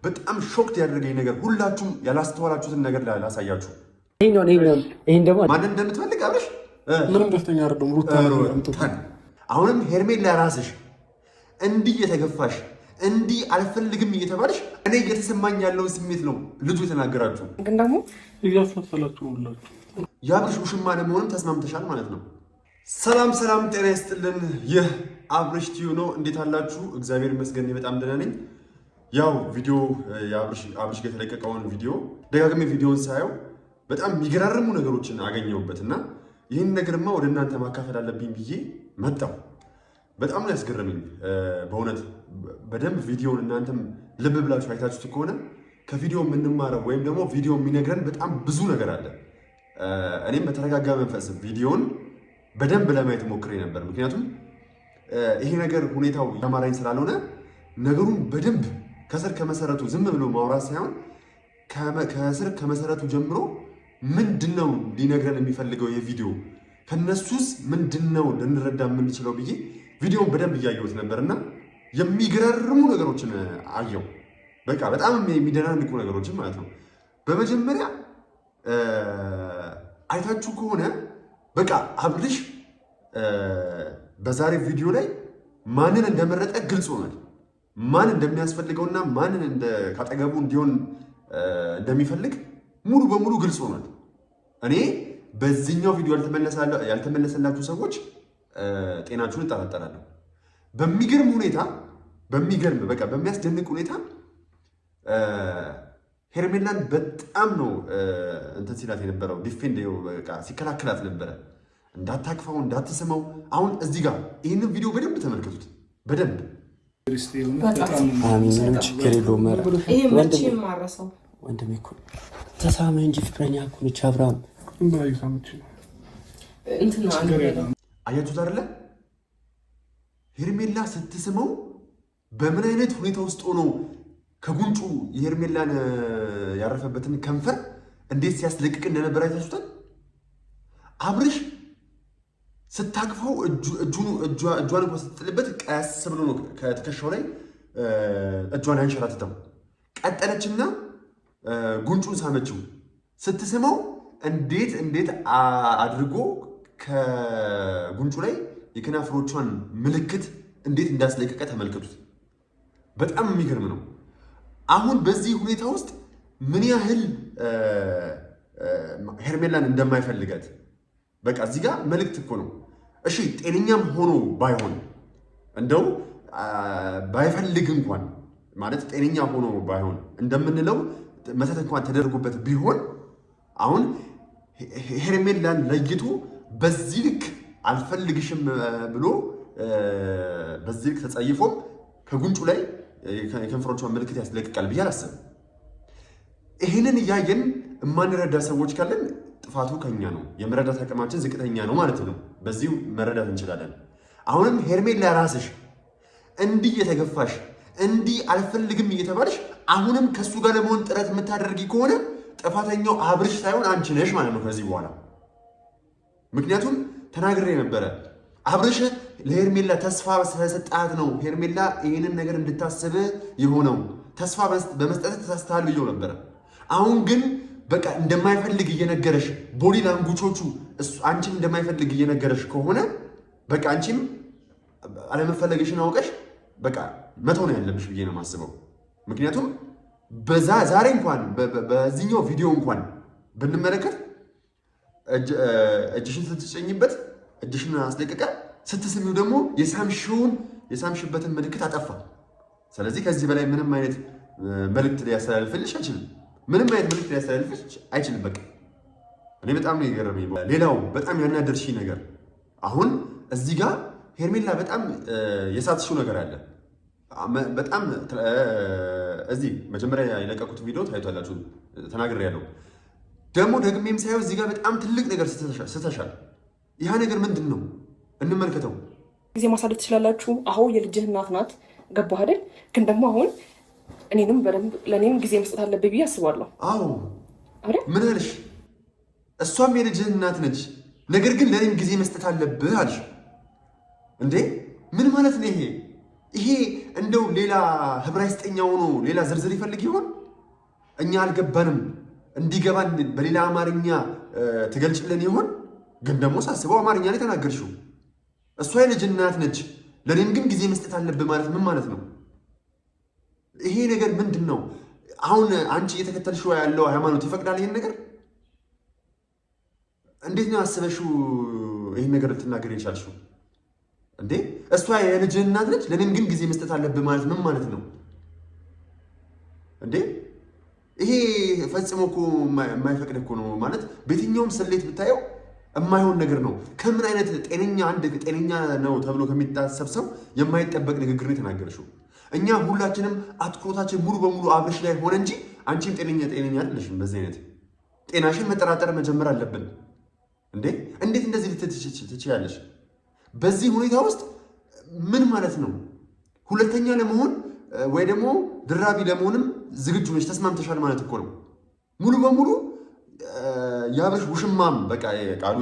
በጣም ሾክት ያደረገኝ ነገር ሁላችሁም ያላስተዋላችሁትን ነገር ላሳያችሁ። ይሄን ደግሞ ማንን እንደምትፈልግ አብረሽ ምንም ደስተኛ አይደለም ሩታ አሁንም ሄርሜላ ራስሽ እንዲህ የተገፋሽ እንዲህ አልፈልግም እየተባልሽ እኔ እየተሰማኝ ያለውን ስሜት ነው ልጁ የተናገራችሁ። ግን ደግሞ እያሳሰላችሁ ሁላችሁ የአብርሽ ውሽማ ለመሆንም ተስማምተሻል ማለት ነው። ሰላም ሰላም፣ ጤና ይስጥልን። ይህ አብርሽ ቲዩ ነው። እንዴት አላችሁ? እግዚአብሔር ይመስገን በጣም ደህና ነኝ። ያው ቪዲዮ አብርሽ ጋር የተለቀቀውን ቪዲዮ ደጋግሜ ቪዲዮውን ሳየው በጣም የሚገራርሙ ነገሮችን አገኘሁበትና ይህን ነገርማ ወደ እናንተ ማካፈል አለብኝ ብዬ መጣሁ። በጣም ነው ያስገረመኝ በእውነት በደንብ ቪዲዮውን እናንተም ልብ ብላችሁ አይታችሁት ከሆነ ከቪዲዮ የምንማረው ወይም ደግሞ ቪዲዮ የሚነግረን በጣም ብዙ ነገር አለ። እኔም በተረጋጋ መንፈስ ቪዲዮውን በደንብ ለማየት ሞክሬ ነበር። ምክንያቱም ይሄ ነገር ሁኔታው ያማራኝ ስላልሆነ ነገሩን በደንብ ከስር ከመሰረቱ ዝም ብሎ ማውራት ሳይሆን ከስር ከመሰረቱ ጀምሮ ምንድነው ሊነግረን የሚፈልገው የቪዲዮ ከነሱስ ምንድነው ልንረዳ የምንችለው ብዬ ቪዲዮውን በደንብ እያየሁት ነበርና የሚገራርሙ ነገሮችን አየው። በቃ በጣም የሚደናንቁ ነገሮችን ማለት ነው። በመጀመሪያ አይታችሁ ከሆነ በቃ አብርሽ በዛሬ ቪዲዮ ላይ ማንን እንደመረጠ ግልጽ ሆኗል። ማን እንደሚያስፈልገውና ማንን ካጠገቡ እንዲሆን እንደሚፈልግ ሙሉ በሙሉ ግልጽ ሆኗል። እኔ በዚህኛው ቪዲዮ ያልተመለሰላችሁ ሰዎች ጤናችሁን እጠራጠራለሁ። በቃ በሚያስደንቅ ሁኔታ ሄርሜላን በጣም ነው እንትን ሲላት የነበረው ዲፌንድ በቃ ሲከላከላት ነበረ። እንዳታቅፈው እንዳትስመው። አሁን እዚህ ጋር ይህንን ቪዲዮ በደንብ ተመልከቱት። በደንብ ምንም ችግር የለውም። ወንድሜ እኮ ተሳመ እንጂ ፍቅረኛ እኮ ነች። አብርሃም አያችሁት አይደለ? ሄርሜላ ስትስመው በምን አይነት ሁኔታ ውስጥ ሆኖ ከጉንጩ የሄርሜላን ያረፈበትን ከንፈር እንዴት ሲያስለቅቅ እንደነበረ አይታችሁታል። አብርሽ ስታቅፈው እጇን እንኳ ስትጥልበት ቀስ ብሎ ነው ከትከሻው ላይ እጇን ያንሸራትተው። ቀጠለችና ጉንጩን ሳመችው። ስትስመው እንዴት አድርጎ ከጉንጩ ላይ የከናፍሮቿን ምልክት እንዴት እንዳስለቀቀ ተመልከቱት። በጣም የሚገርም ነው። አሁን በዚህ ሁኔታ ውስጥ ምን ያህል ሄርሜላን እንደማይፈልጋት በቃ እዚህ ጋር መልእክት እኮ ነው። እሺ ጤነኛም ሆኖ ባይሆን እንደው ባይፈልግ እንኳን ማለት ጤነኛ ሆኖ ባይሆን እንደምንለው መተት እንኳን ተደርጎበት ቢሆን አሁን ሄርሜላን ለይቶ በዚህ ልክ አልፈልግሽም ብሎ በዚህ ልክ ተጸይፎ ከጉንጩ ላይ የከንፈሮቿን ምልክት ያስለቅቃል ብዬ አላስብም። ይህንን እያየን የማንረዳ ሰዎች ካለን ጥፋቱ ከኛ ነው፣ የመረዳት አቅማችን ዝቅተኛ ነው ማለት ነው። በዚሁ መረዳት እንችላለን። አሁንም ሄርሜላ ራስሽ እንዲህ የተገፋሽ እንዲህ አልፈልግም እየተባልሽ አሁንም ከሱ ጋር ለመሆን ጥረት የምታደርጊ ከሆነ ጥፋተኛው አብርሽ ሳይሆን አንቺ ነሽ ማለት ነው ከዚህ በኋላ። ምክንያቱም ተናግሬ ነበረ፣ አብርሽ ለሄርሜላ ተስፋ ስለሰጣት ነው ሄርሜላ ይህንን ነገር እንድታስብ የሆነው። ተስፋ በመስጠት ተሳስተሃል ብዬው ነበረ። አሁን ግን በቃ እንደማይፈልግ እየነገረሽ ቦዲ ላንጉቾቹ አንቺም እንደማይፈልግ እየነገረሽ ከሆነ በቃ አንቺም አለመፈለግሽን አውቀሽ በቃ መተው ነው ያለብሽ ብዬ ነው የማስበው። ምክንያቱም ዛሬ እንኳን በዚህኛው ቪዲዮ እንኳን ብንመለከት እጅሽን ስትጨኝበት እጅሽን አስለቀቀ፣ ስትስሚው ደግሞ የሳምሽበትን ምልክት አጠፋ። ስለዚህ ከዚህ በላይ ምንም አይነት መልእክት ሊያስተላልፍልሽ አይችልም። ምንም አይነት መልእክት ሊያስተላልፍልሽ አይችልም። በቃ እኔ በጣም ነው የገረመኝ። ሌላው በጣም ያናደርሽኝ ነገር አሁን እዚህ ጋር ሄርሜላ በጣም የሳትሽው ነገር አለ። በጣም እዚህ መጀመሪያ የለቀቁት ቪዲዮ ታይቷላችሁ፣ ተናግሬያለሁ። ደግሞ ደግሜም ሳይሆን እዚህ ጋር በጣም ትልቅ ነገር ስተሻል። ይህ ነገር ምንድን ነው? እንመልከተው። ጊዜ ማሳደግ ትችላላችሁ። አሁ የልጅህ እናት ናት፣ ገባህ አይደል? ግን ደግሞ አሁን እኔንም በደንብ ለእኔም ጊዜ መስጠት አለብህ ብዬ አስባለሁ። አዎ ምን አልሽ? እሷም የልጅህ እናት ነች፣ ነገር ግን ለእኔም ጊዜ መስጠት አለብህ አልሽ። እንዴ ምን ማለት ነው ይሄ? ይሄ እንደው ሌላ ህብራይስጥኛ ሆኖ ሌላ ዝርዝር ይፈልግ ይሆን? እኛ አልገባንም። እንዲገባን በሌላ አማርኛ ትገልጭልን ይሆን? ግን ደግሞ ሳስበው አማርኛ ላይ ተናገርሽው። እሷ የልጅ እናት ነች፣ ለኔም ግን ጊዜ መስጠት አለብህ ማለት ምን ማለት ነው? ይሄ ነገር ምንድን ነው? አሁን አንቺ እየተከተልሽው ያለው ሃይማኖት ይፈቅዳል ይሄን ነገር? እንዴት ነው አስበሽው ይሄን ነገር ልትናገር የቻልሽው እንዴ? እሷ የልጅ እናት ነች፣ ለኔም ግን ጊዜ መስጠት አለብህ ማለት ምን ማለት ነው እንዴ? ይሄ ፈጽሞ እኮ የማይፈቅድ እኮ ነው ማለት። በየትኛውም ስሌት ብታየው የማይሆን ነገር ነው። ከምን አይነት ጤነኛ ነው ተብሎ ከሚታሰብ ሰው የማይጠበቅ ንግግር ነው የተናገርሽው። እኛ ሁላችንም አትኩሮታችን ሙሉ በሙሉ አብርሽ ላይ ሆነ እንጂ አንቺም ጤነኛ አይደለሽም። በዚህ አይነት ጤናሽን መጠራጠር መጀመር አለብን እንዴ! እንዴት እንደዚህ ትችያለሽ? በዚህ ሁኔታ ውስጥ ምን ማለት ነው? ሁለተኛ ለመሆን ወይ ደግሞ ድራቢ ለመሆንም ዝግጁ ነሽ፣ ተስማምተሻል ማለት እኮ ነው። ሙሉ በሙሉ የአብርሽ ውሽማም በቃ ቃሉ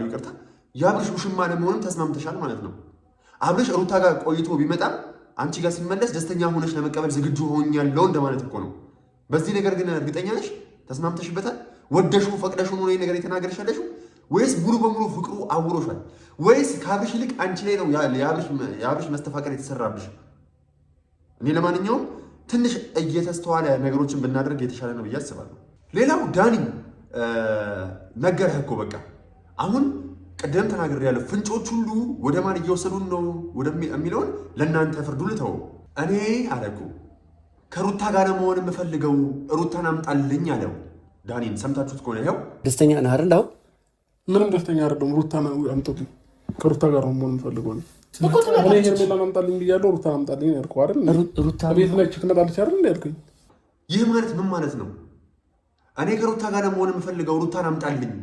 ይቅርታ፣ የአብርሽ ውሽማ ለመሆንም ተስማምተሻል ማለት ነው። አብርሽ ሩታ ጋር ቆይቶ ቢመጣም አንቺ ጋር ሲመለስ ደስተኛ ሆነሽ ለመቀበል ዝግጁ ሆኛለሁ እንደማለት እኮ ነው። በዚህ ነገር ግን እርግጠኛ ነሽ? ተስማምተሽበታል? ወደሹ ፈቅደሹ ነው ይሄ ነገር የተናገርሽ ያለሽው? ወይስ ሙሉ በሙሉ ፍቅሩ አውሮሻል? ወይስ ከአብርሽ ይልቅ አንቺ ላይ ነው የአብርሽ መስተፋቀር የተሰራብሽ? እኔ ለማንኛውም ትንሽ እየተስተዋለ ነገሮችን ብናደርግ የተሻለ ነው ብዬ አስባለሁ። ሌላው ዳኒ ነገርህ እኮ በቃ አሁን ቅድም ተናግሬያለሁ። ፍንጮች ሁሉ ወደ ማን እየወሰዱን ነው የሚለውን ለእናንተ ፍርዱ ልተው። እኔ አለኩ ከሩታ ጋር መሆን የምፈልገው ሩታን አምጣልኝ አለው ዳኒን። ሰምታችሁት ከሆነ ይኸው ደስተኛ ነህ አይደል? አሁን ምንም ደስተኛ አይደለም። ሩታን አምጡልኝ፣ ከሩታ ጋር መሆን የምፈልገው ነው። እኔ ሄርሜላን አምጣልኝ ብያለሁ፣ ሩታን አምጣልኝ ያልኩህ አይደል? ሩታ ቤት ላይ ትመጣለች አይደል ያልኩኝ። ይህ ማለት ምን ማለት ነው? እኔ ከሩታ ጋር መሆን የምፈልገው ሩታን አምጣልኝ።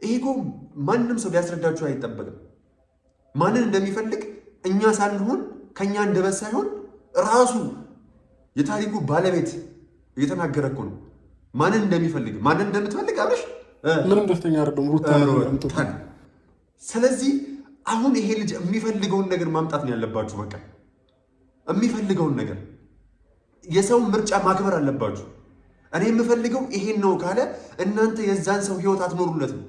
ይሄ እኮ ማንም ሰው ሊያስረዳችሁ አይጠበቅም። ማንን እንደሚፈልግ እኛ ሳንሆን ከኛ እንደበስ ሳይሆን ራሱ የታሪኩ ባለቤት እየተናገረ እኮ ነው። ማንን እንደምትፈልግ አብርሽ ምንም ደስተኛ አይደለም ሩታ። ስለዚህ አሁን ይሄ ልጅ የሚፈልገውን ነገር ማምጣት ነው ያለባችሁ። በቃ የሚፈልገውን ነገር የሰውን ምርጫ ማክበር አለባችሁ። እኔ የምፈልገው ይሄን ነው ካለ እናንተ የዛን ሰው ህይወት አትኖሩለትም።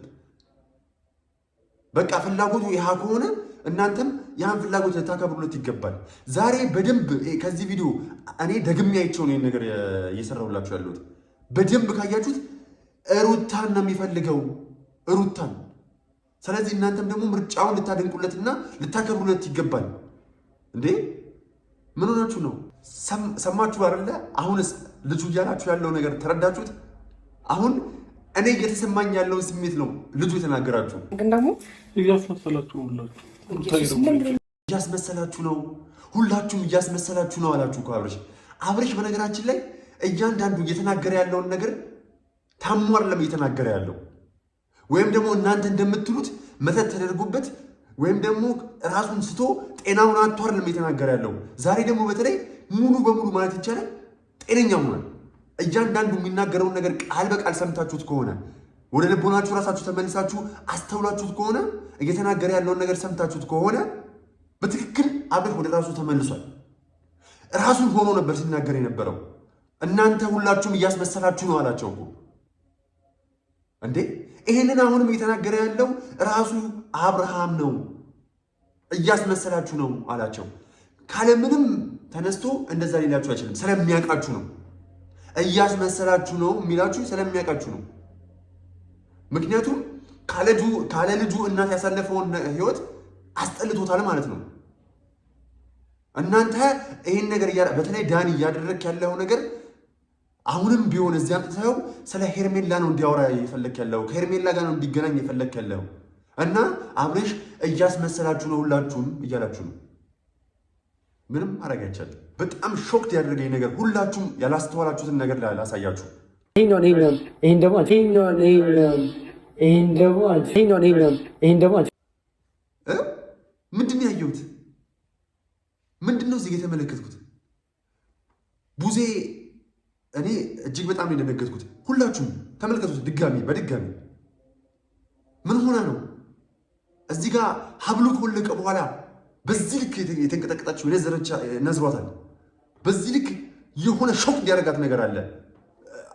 በቃ ፍላጎቱ ይሃ ከሆነ እናንተም ያን ፍላጎት ልታከብሩለት ይገባል። ዛሬ በደንብ ከዚህ ቪዲዮ እኔ ደግሜ አይቼው ነው ነገር እየሰራሁላችሁ ያለሁት። በደንብ ካያችሁት ሩታን ነው የሚፈልገው፣ ሩታን። ስለዚህ እናንተም ደግሞ ምርጫውን ልታደንቁለትና ልታከብሩለት ይገባል። እንዴ ምን ሆናችሁ ነው? ሰማችሁ አይደለ? አሁንስ ልጁ እያላችሁ ያለው ነገር ተረዳችሁት? አሁን እኔ እየተሰማኝ ያለውን ስሜት ነው ልጁ የተናገራችሁ። ግን ደግሞ እያስመሰላችሁ ነው፣ ሁላችሁም እያስመሰላችሁ ነው አላችሁ እኮ አብርሽ በነገራችን ላይ እያንዳንዱ እየተናገረ ያለውን ነገር ታሞ አይደለም እየተናገረ ያለው፣ ወይም ደግሞ እናንተ እንደምትሉት መተት ተደርጎበት ወይም ደግሞ ራሱን ስቶ ጤናውን አጥቶ አይደለም እየተናገረ ያለው። ዛሬ ደግሞ በተለይ ሙሉ በሙሉ ማለት ይቻላል ጤነኛ ሆኗል። እያንዳንዱ የሚናገረውን ነገር ቃል በቃል ሰምታችሁት ከሆነ ወደ ልቦናችሁ ራሳችሁ ተመልሳችሁ አስተውላችሁት ከሆነ እየተናገረ ያለውን ነገር ሰምታችሁት ከሆነ በትክክል አብርሽ ወደ ራሱ ተመልሷል። ራሱን ሆኖ ነበር ሲናገር የነበረው። እናንተ ሁላችሁም እያስመሰላችሁ ነው አላቸው እኮ እንዴ። ይሄንን አሁንም እየተናገረ ያለው ራሱ አብርሃም ነው። እያስመሰላችሁ ነው አላቸው። ካለምንም ተነስቶ እንደዛ ሊላችሁ አይችልም። ስለሚያውቃችሁ ነው። እያስመሰላችሁ ነው የሚላችሁ ስለሚያውቃችሁ ነው። ምክንያቱም ካለ ልጁ እናት ያሳለፈውን ህይወት አስጠልቶታል ማለት ነው። እናንተ ይሄን ነገር በተለይ ዳኒ እያደረክ ያለው ነገር አሁንም ቢሆን እዚህ አምጥተው ስለ ሄርሜላ ነው እንዲያወራ የፈለክ ያለው፣ ከሄርሜላ ጋር ነው እንዲገናኝ የፈለክ ያለው እና አብርሽ እያስመሰላችሁ ነው ሁላችሁም እያላችሁ ነው። ምንም ማድረግ አይቻልም። በጣም ሾክት ያደረገኝ ነገር ሁላችሁም ያላስተዋላችሁትን ነገር ላሳያችሁ። ምንድን ነው ያየሁት? ምንድን ነው እዚህ የተመለከትኩት? ቡዜ እኔ እጅግ በጣም የደነገጥኩት። ሁላችሁም ተመልከቱት በድጋሚ ምን ሆና ነው እዚህ ጋር ሀብሉ ከወለቀ በኋላ በዚህ ልክ የተንቀጠቀጣችሁ ነዝሯታል። በዚህ ልክ የሆነ ሾክ እንዲያደርጋት ነገር አለ።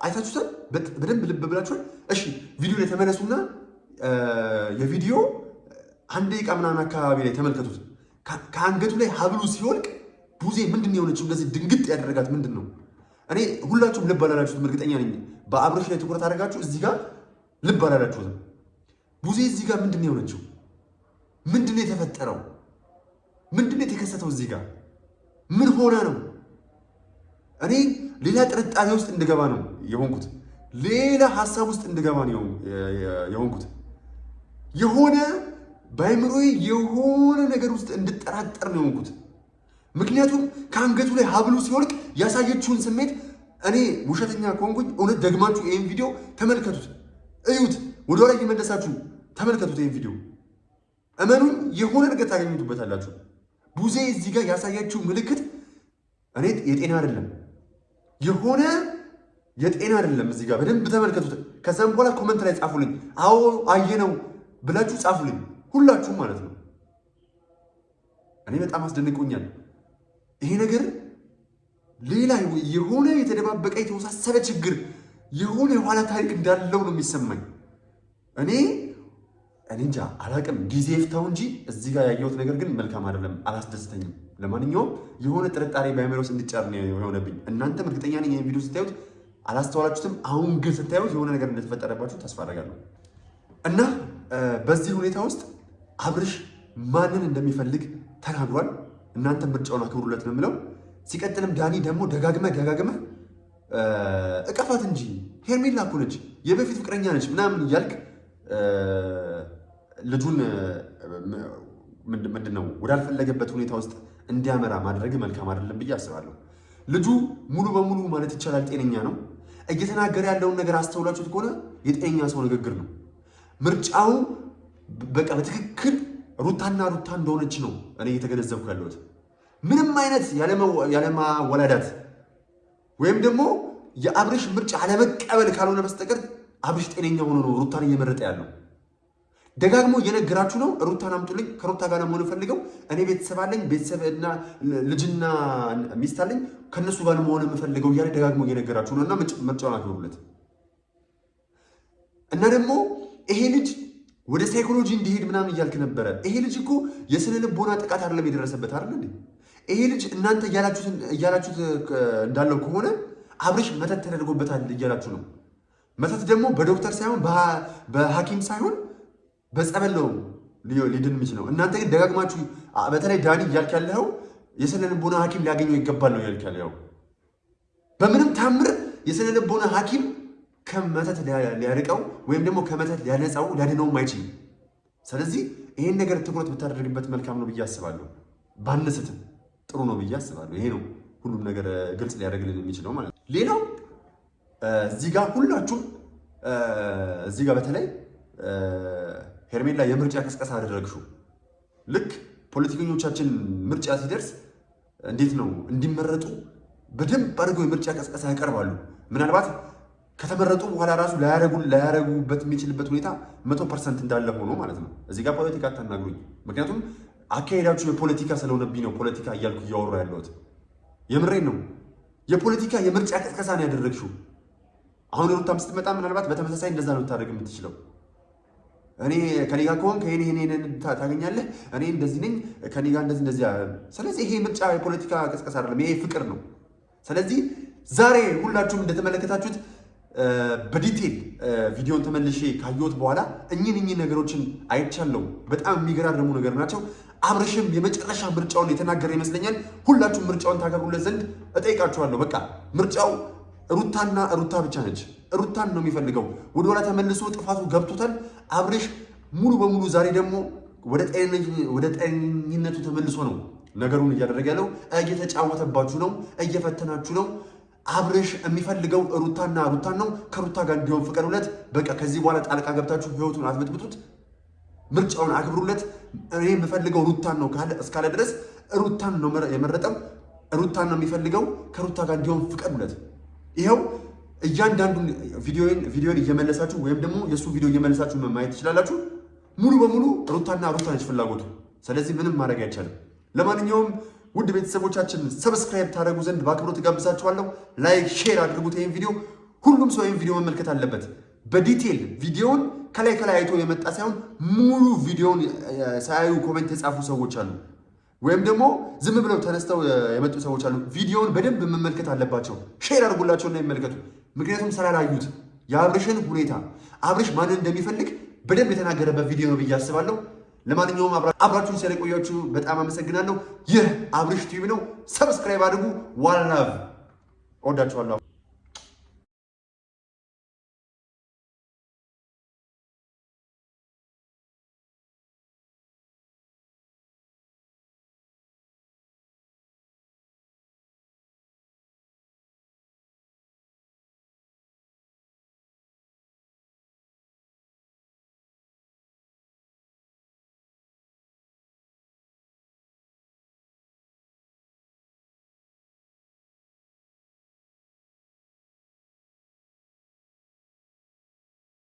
አይታችሁታል? በደንብ ልብ ብላችኋል። እሺ ቪዲዮ ላይ ተመለሱና የቪዲዮ 1 ደቂቃ ምናምን አካባቢ ላይ ተመልከቱት። ከአንገቱ ላይ ሀብሉ ሲወልቅ ቡዜ ምንድን የሆነችው እንደዚህ ድንግጥ ያደረጋት ምንድን ነው? እኔ ሁላችሁም ልብ አላላችሁትም፣ እርግጠኛ ነኝ። በአብርሽ ላይ ትኩረት አደረጋችሁ፣ እዚህ ጋር ልብ አላላችሁትም። ቡዜ እዚህ ጋር ምንድን የሆነችው? ምንድን ነው የተፈጠረው? ምንድን ነው የተከሰተው? እዚህ ጋር ምን ሆነ ነው? እኔ ሌላ ጥርጣሬ ውስጥ እንድገባ ነው የሆንኩት። ሌላ ሀሳብ ውስጥ እንድገባ ነው የሆንኩት። የሆነ በአይምሮዬ የሆነ ነገር ውስጥ እንድጠራጠር ነው የሆንኩት። ምክንያቱም ከአንገቱ ላይ ሀብሉ ሲወልቅ ያሳየችውን ስሜት እኔ ውሸተኛ ከሆንኩኝ እውነት ደግማችሁ ይህን ቪዲዮ ተመልከቱት፣ እዩት፣ ወደኋላ እየመለሳችሁ ተመልከቱት ይህን ቪዲዮ። እመኑን የሆነ ነገር ታገኙበታላችሁ። ቡዜ እዚህ ጋር ያሳያችሁ ምልክት እኔ የጤና አይደለም፣ የሆነ የጤና አይደለም። እዚህ ጋር በደንብ ተመልከቱት። ከዛም በኋላ ኮመንት ላይ ጻፉልኝ፣ አዎ አየነው ብላችሁ ጻፉልኝ፣ ሁላችሁም ማለት ነው። እኔ በጣም አስደንቆኛል ይሄ ነገር። ሌላ የሆነ የተደባበቀ የተወሳሰበ ችግር፣ የሆነ የኋላ ታሪክ እንዳለው ነው የሚሰማኝ። እኔ እንጃ አላቅም፣ ጊዜ ይፍታው እንጂ እዚህ ጋር ያየሁት ነገር ግን መልካም አይደለም፣ አላስደስተኝም። ለማንኛውም የሆነ ጥርጣሬ በአእምሮ ውስጥ እንዲጫር ነው የሆነብኝ። እናንተም እርግጠኛ ነኝ ይህን ቪዲዮ ስታዩት አላስተዋላችሁትም። አሁን ግን ስታዩት የሆነ ነገር እንደተፈጠረባችሁ ተስፋ አደርጋለሁ። እና በዚህ ሁኔታ ውስጥ አብርሽ ማንን እንደሚፈልግ ተናግሯል። እናንተ ምርጫውን አክብሩለት ነው የምለው። ሲቀጥልም ዳኒ ደግሞ ደጋግመህ እቀፋት እንጂ ሄርሜላ እኮ ነች የበፊት ፍቅረኛ ነች ምናምን እያልክ ልጁን ምንድን ነው ወዳልፈለገበት ሁኔታ ውስጥ እንዲያመራ ማድረግ መልካም አይደለም ብዬ አስባለሁ። ልጁ ሙሉ በሙሉ ማለት ይቻላል ጤነኛ ነው። እየተናገረ ያለውን ነገር አስተውላችሁት ከሆነ የጤነኛ ሰው ንግግር ነው። ምርጫው በቃ በትክክል ሩታና ሩታ እንደሆነች ነው እኔ እየተገነዘብኩ ያለሁት። ምንም አይነት ያለማወላዳት ወይም ደግሞ የአብርሽ ምርጫ አለመቀበል ካልሆነ በስተቀር አብርሽ ጤነኛ ሆኖ ነው ሩታን እየመረጠ ያለው። ደጋግሞ እየነገራችሁ ነው፣ ሩታን አምጡልኝ፣ ከሩታ ጋር መሆን ፈልገው፣ እኔ ቤተሰብ አለኝ፣ ቤተሰብና ልጅና ሚስት አለኝ፣ ከነሱ ጋር መሆን የምፈልገው እያለ ደጋግሞ እየነገራችሁ ነው። እና ምርጫውን አክብሩለት። እና ደግሞ ይሄ ልጅ ወደ ሳይኮሎጂ እንዲሄድ ምናምን እያልክ ነበረ። ይሄ ልጅ እኮ የስነ ልቦና ጥቃት አይደለም የደረሰበት አይደል እንዴ? ይሄ ልጅ እናንተ እያላችሁት እንዳለው ከሆነ አብርሽ መተት ተደርጎበታል እያላችሁ ነው። መተት ደግሞ በዶክተር ሳይሆን በሐኪም ሳይሆን በጸበል ነው ሊድን የሚችለው። እናንተ ግን ደጋግማችሁ በተለይ ዳኒ እያልክ ያለው የስነ ልቦና ሐኪም ሊያገኘው ይገባል ነው እያልክ ያለው። በምንም ታምር የስነ ልቦና ሐኪም ከመተት ሊያርቀው ወይም ደግሞ ከመተት ሊያነጻው ሊያድነውም አይችልም። ስለዚህ ይሄን ነገር ትኩረት ብታደርግበት መልካም ነው ብዬ አስባለሁ። ባንስትም ጥሩ ነው ብዬ አስባለሁ። ይሄ ነው ሁሉም ነገር ግልጽ ሊያደርግልን የሚችለው ማለት ነው። ሌላው እዚህ ጋር ሁላችሁም እዚህ ጋር በተለይ ሄርሜላ የምርጫ ቅስቀሳ አደረግሽው። ልክ ፖለቲከኞቻችን ምርጫ ሲደርስ እንዴት ነው እንዲመረጡ በደንብ አድርገው የምርጫ ቅስቀሳ ያቀርባሉ። ምናልባት ከተመረጡ በኋላ ራሱ ላያረጉበት የሚችልበት ሁኔታ 100% እንዳለ ሆኖ ማለት ነው። እዚህ ጋር ፖለቲካ አታናግሩኝ። ምክንያቱም አካሄዳችሁ የፖለቲካ ስለሆነብኝ ነው ፖለቲካ እያልኩ እያወራ ያለሁት። የምሬን ነው። የፖለቲካ የምርጫ ቅስቀሳ ነው ያደረግሽው። አሁን ሩታም ስትመጣ ምናልባት በተመሳሳይ እንደዛ ነው ልታደርግ የምትችለው። እኔ ከኔ ጋር ከሆንክ ይሄን ታገኛለህ፣ እኔ እንደዚህ ነኝ፣ ከኔ ጋር እንደዚህ። ስለዚህ ይሄ ምርጫ የፖለቲካ ቅስቀሳ አይደለም፣ ይሄ ፍቅር ነው። ስለዚህ ዛሬ ሁላችሁም እንደተመለከታችሁት በዲቴል ቪዲዮን ተመልሼ ካየሁት በኋላ እኚህ ነገሮችን አይቻለሁ። በጣም የሚገራርሙ ነገር ናቸው። አብርሽም የመጨረሻ ምርጫውን የተናገረ ይመስለኛል። ሁላችሁም ምርጫውን ታከብሩለት ዘንድ እጠይቃችኋለሁ። በቃ ምርጫው ሩታና ሩታ ብቻ ነች። ሩታን ነው የሚፈልገው። ወደኋላ ተመልሶ ጥፋቱ ገብቶታል። አብርሽ ሙሉ በሙሉ ዛሬ ደግሞ ወደ ጤነኝነቱ ተመልሶ ነው ነገሩን እያደረገ ያለው። እየተጫወተባችሁ ነው፣ እየፈተናችሁ ነው። አብርሽ የሚፈልገው ሩታን ነው። ከሩታ ጋር እንዲሆን ፍቀዱለት። በቃ ከዚህ በኋላ ጣልቃ ገብታችሁ ህይወቱን አትበጥብጡት። ምርጫውን አክብሩለት። እኔ የምፈልገው ሩታን ነው እስካለ ድረስ ሩታን ነው የመረጠው። ሩታን ነው የሚፈልገው። ከሩታ ጋር እንዲሆን ፍቀዱለት። ይኸው እያንዳንዱን ቪዲዮን እየመለሳችሁ ወይም ደግሞ የእሱ ቪዲዮ እየመለሳችሁ ማየት ትችላላችሁ። ሙሉ በሙሉ ሩታ ነች ፍላጎቱ። ስለዚህ ምንም ማድረግ አይቻልም። ለማንኛውም ውድ ቤተሰቦቻችን ሰብስክራይብ ታደርጉ ዘንድ በአክብሮት ጋብዛችኋለሁ። ላይክ ሼር አድርጉት። ይሄን ቪዲዮ ሁሉም ሰው ይሄን ቪዲዮ መመልከት አለበት። በዲቴል ቪዲዮውን ከላይ አይቶ የመጣ ሳይሆን ሙሉ ቪዲዮውን ሳያዩ ኮሜንት የጻፉ ሰዎች አሉ፣ ወይም ደግሞ ዝም ብለው ተነስተው የመጡ ሰዎች አሉ። ቪዲዮውን በደንብ መመልከት አለባቸው። ሼር አድርጉላቸውና ይመልከቱ። ምክንያቱም ስላላዩት የአብርሽን ሁኔታ አብርሽ ማንን እንደሚፈልግ በደንብ የተናገረበት ቪዲዮ ነው ብዬ አስባለሁ። ለማንኛውም አብራችሁን ስለቆያችሁ በጣም አመሰግናለሁ። ይህ አብርሽ ቲቪ ነው። ሰብስክራይብ አድርጉ። ዋን ላቭ። እወዳችኋለሁ።